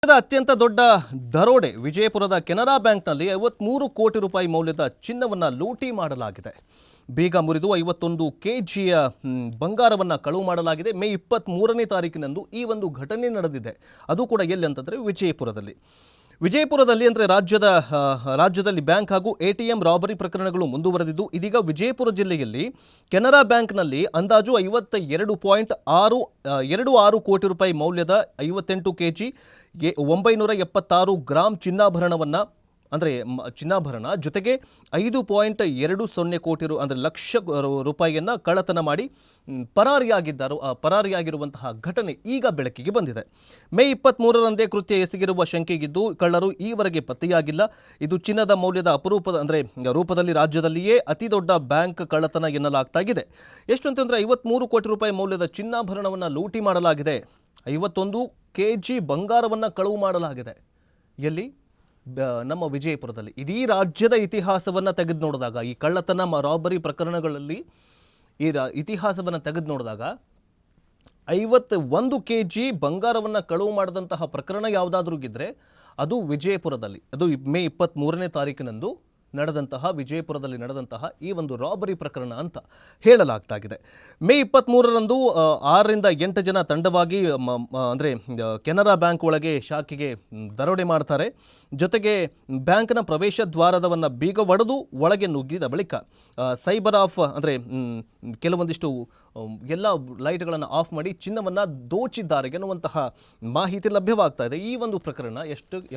ಅತ್ಯಂತ ದೊಡ್ಡ ದರೋಡೆ ವಿಜಯಪುರದ ಕೆನರಾ ಬ್ಯಾಂಕ್ನಲ್ಲಿ 53 ಕೋಟಿ ರೂಪಾಯಿ ಮೌಲ್ಯದ ಚಿನ್ನವನ್ನು ಲೂಟಿ ಮಾಡಲಾಗಿದೆ. ಬೀಗ ಮುರಿದು 51 ಕೆಜಿಯ ಬಂಗಾರವನ್ನು ಕಳವು ಮಾಡಲಾಗಿದೆ. ಮೇ 23ನೇ ತಾರೀಕಿನಂದು ಈ ಒಂದು ಘಟನೆ ನಡೆದಿದೆ. ಅದು ಕೂಡ ಎಲ್ಲಿ ಅಂತಂದರೆ ವಿಜಯಪುರದಲ್ಲಿ ಅಂದರೆ ರಾಜ್ಯದಲ್ಲಿ ಬ್ಯಾಂಕ್ ಹಾಗೂ ಎಟಿಎಂ ರಾಬರಿ ಪ್ರಕರಣಗಳು ಮುಂದುವರೆದಿದ್ದು, ಇದೀಗ ವಿಜಯಪುರ ಜಿಲ್ಲೆಯಲ್ಲಿ ಕೆನರಾ ಬ್ಯಾಂಕ್ನಲ್ಲಿ ಅಂದಾಜು 52.626 ಕೋಟಿ ರೂಪಾಯಿ ಮೌಲ್ಯದ 58 ಕೆಜಿ 976 ಗ್ರಾಂ ಚಿನ್ನಾಭರಣವನ್ನು ಅಂದರೆ ಚಿನ್ನಾಭರಣ ಜೊತೆಗೆ 5.20 ಕೋಟಿ ಅಂದರೆ ಲಕ್ಷ ರೂಪಾಯಿಯನ್ನು ಕಳ್ಳತನ ಮಾಡಿ ಪರಾರಿಯಾಗಿರುವಂತಹ ಘಟನೆ ಈಗ ಬೆಳಕಿಗೆ ಬಂದಿದೆ. ಮೇ 23ರಂದೇ ಕೃತ್ಯ ಎಸಗಿರುವ ಶಂಕೆಗಿದ್ದು ಕಳ್ಳರು ಈವರೆಗೆ ಪತ್ತೆಯಾಗಿಲ್ಲ. ಇದು ಚಿನ್ನದ ಮೌಲ್ಯದ ರೂಪದಲ್ಲಿ ರಾಜ್ಯದಲ್ಲಿಯೇ ಅತಿ ದೊಡ್ಡ ಬ್ಯಾಂಕ್ ಕಳ್ಳತನ ಎನ್ನಲಾಗ್ತಾ ಇದೆ. ಎಷ್ಟು ಅಂತಂದರೆ 53 ಕೋಟಿ ರೂಪಾಯಿ ಮೌಲ್ಯದ ಚಿನ್ನಾಭರಣವನ್ನು ಲೂಟಿ ಮಾಡಲಾಗಿದೆ. 51 ಕೆಜಿ ಬಂಗಾರವನ್ನು ಕಳವು ಮಾಡಲಾಗಿದೆ. ಎಲ್ಲಿ? ನಮ್ಮ ವಿಜಯಪುರದಲ್ಲಿ. ಇಡೀ ರಾಜ್ಯದ ಇತಿಹಾಸವನ್ನು ತೆಗೆದು ನೋಡಿದಾಗ, ಈ ಕಳ್ಳತನ ರಾಬರಿ ಪ್ರಕರಣಗಳಲ್ಲಿ ಇತಿಹಾಸವನ್ನು ತೆಗೆದು ನೋಡಿದಾಗ 51 ಕೆಜಿ ಬಂಗಾರವನ್ನು ಕಳವು ಮಾಡಿದಂತಹ ಪ್ರಕರಣ ಯಾವುದಾದ್ರೂ ಇದ್ದರೆ ಅದು ವಿಜಯಪುರದಲ್ಲಿ. ಅದು ಮೇ 23ನೇ ತಾರೀಕಿನಂದು ವಿಜಯಪುರದಲ್ಲಿ ನಡೆದಂತಹ ಈ ಒಂದು ರಾಬರಿ ಪ್ರಕರಣ ಅಂತ ಹೇಳಲಾಗ್ತಾ ಇದೆ. ಮೇ 23ರಂದು 6ರಿಂದ 8 ಜನ ತಂಡವಾಗಿ ಕೆನರಾ ಬ್ಯಾಂಕ್ ಒಳಗೆ ಶಾಖೆಗೆ ದರೋಡೆ ಮಾಡ್ತಾರೆ. ಜೊತೆಗೆ ಬ್ಯಾಂಕ್ನ ಪ್ರವೇಶ ದ್ವಾರವನ್ನು ಬೀಗ ಒಡೆದು ಒಳಗೆ ನುಗ್ಗಿದ ಬಳಿಕ ಸೈಬರ್ ಆಫ್ ಕೆಲವೊಂದಿಷ್ಟು ಎಲ್ಲ ಲೈಟ್ಗಳನ್ನು ಆಫ್ ಮಾಡಿ ಚಿನ್ನವನ್ನು ದೋಚಿದ್ದಾರೆ ಎನ್ನುವಂತಹ ಮಾಹಿತಿ ಲಭ್ಯವಾಗ್ತಾ ಇದೆ. ಈ ಒಂದು ಪ್ರಕರಣ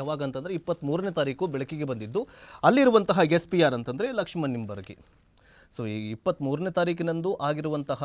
ಯಾವಾಗ ಅಂತಂದರೆ 23ನೇ ತಾರೀಕು ಬೆಳಕಿಗೆ ಬಂದಿದ್ದು. ಅಲ್ಲಿರುವಂತಹ SPR ಅಂತಂದರೆ ಲಕ್ಷ್ಮಣ್ ನಿಂಬರ್ಗಿ. ಸೊ ಈ 23ನೇ ತಾರೀಕಿನಂದು ಆಗಿರುವಂತಹ